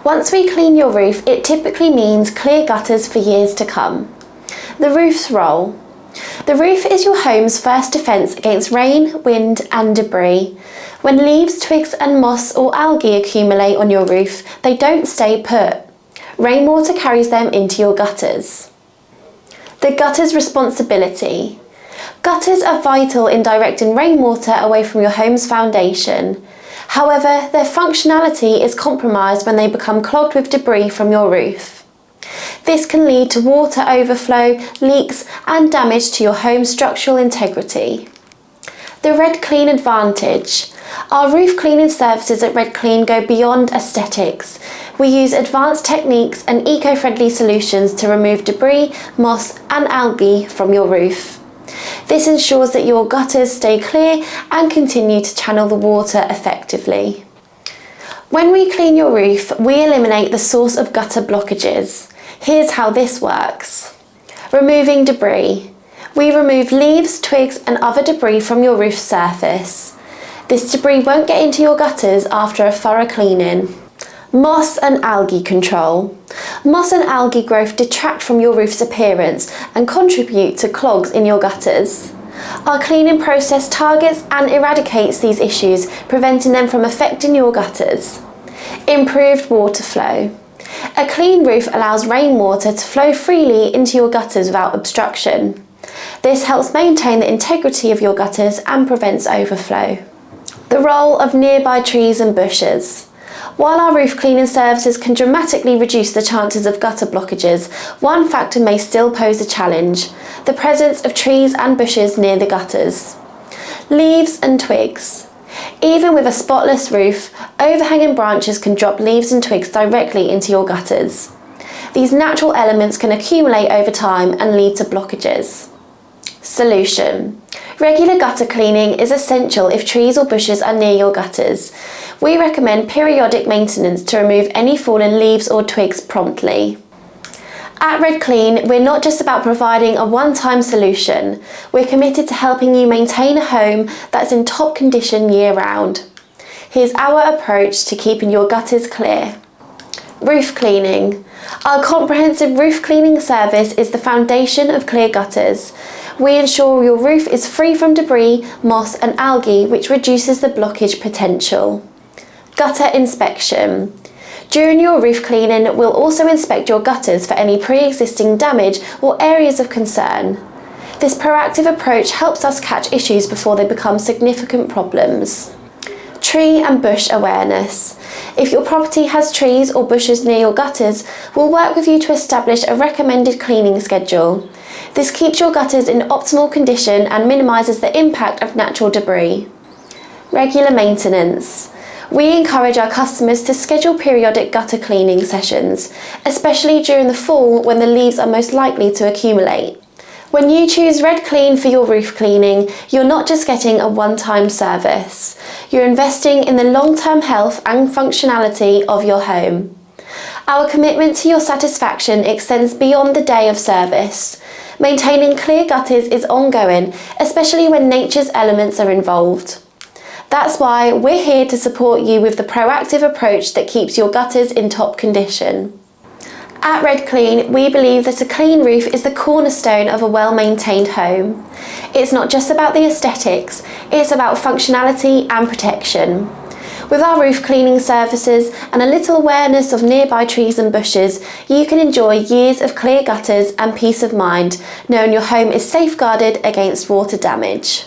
Once we clean your roof, it typically means clear gutters for years to come. The roof's role. The roof is your home's first defence against rain, wind and debris. When leaves, twigs and moss or algae accumulate on your roof, they don't stay put. Rainwater carries them into your gutters. The gutter's responsibility. Gutters are vital in directing rainwater away from your home's foundation. However, their functionality is compromised when they become clogged with debris from your roof. This can lead to water overflow, leaks and damage to your home's structural integrity. The RedClean advantage. Our roof cleaning services at RedClean go beyond aesthetics. We use advanced techniques and eco-friendly solutions to remove debris, moss and algae from your roof. This ensures that your gutters stay clear and continue to channel the water effectively. When we clean your roof, we eliminate the source of gutter blockages. Here's how this works. Removing debris. We remove leaves, twigs and other debris from your roof surface. This debris won't get into your gutters after a thorough cleaning. Moss and algae control. Moss and algae growth detract from your roof's appearance and contribute to clogs in your gutters. Our cleaning process targets and eradicates these issues, preventing them from affecting your gutters. Improved water flow. A clean roof allows rainwater to flow freely into your gutters without obstruction. This helps maintain the integrity of your gutters and prevents overflow. The role of nearby trees and bushes. While our roof cleaning services can dramatically reduce the chances of gutter blockages, one factor may still pose a challenge: the presence of trees and bushes near the gutters. Leaves and twigs. Even with a spotless roof, overhanging branches can drop leaves and twigs directly into your gutters. These natural elements can accumulate over time and lead to blockages. Solution. Regular gutter cleaning is essential if trees or bushes are near your gutters. We recommend periodic maintenance to remove any fallen leaves or twigs promptly. At RedClean, we're not just about providing a one-time solution. We're committed to helping you maintain a home that's in top condition year-round. Here's our approach to keeping your gutters clear. Roof cleaning. Our comprehensive roof cleaning service is the foundation of clear gutters. We ensure your roof is free from debris, moss and algae, which reduces the blockage potential. Gutter inspection. During your roof cleaning, we'll also inspect your gutters for any pre-existing damage or areas of concern. This proactive approach helps us catch issues before they become significant problems. Tree and bush awareness. If your property has trees or bushes near your gutters, we'll work with you to establish a recommended cleaning schedule. This keeps your gutters in optimal condition and minimises the impact of natural debris. Regular maintenance. We encourage our customers to schedule periodic gutter cleaning sessions, especially during the fall when the leaves are most likely to accumulate. When you choose RedClean for your roof cleaning, you're not just getting a one-time service. You're investing in the long-term health and functionality of your home. Our commitment to your satisfaction extends beyond the day of service. Maintaining clear gutters is ongoing, especially when nature's elements are involved. That's why we're here to support you with the proactive approach that keeps your gutters in top condition. At RedClean, we believe that a clean roof is the cornerstone of a well-maintained home. It's not just about the aesthetics, it's about functionality and protection. With our roof cleaning services and a little awareness of nearby trees and bushes, you can enjoy years of clear gutters and peace of mind, knowing your home is safeguarded against water damage.